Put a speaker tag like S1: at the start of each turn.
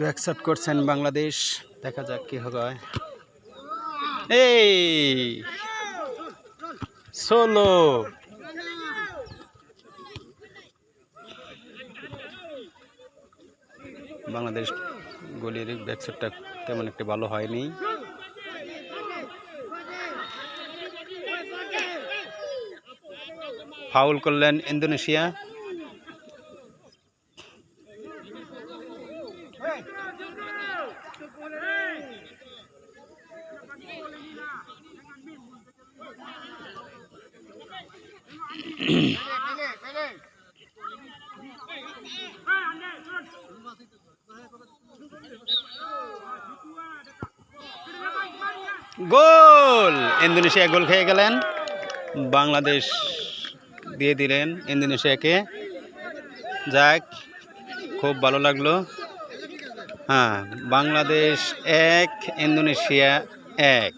S1: ব্যাকশট করছেন বাংলাদেশ, দেখা যাক কি হয়। এই সোলো বাংলাদেশ গোলের ব্যাকশটটা তেমন একটা ভালো হয়নি। ফাউল করলেন ইন্দোনেশিয়া। গোল! ইন্দোনেশিয়া গোল খেয়ে গেলেন, বাংলাদেশ দিয়ে দিলেন ইন্দোনেশিয়াকে। যাক, খুব ভালো লাগলো। হ্যাঁ, বাংলাদেশ 1 ইন্দোনেশিয়া 1।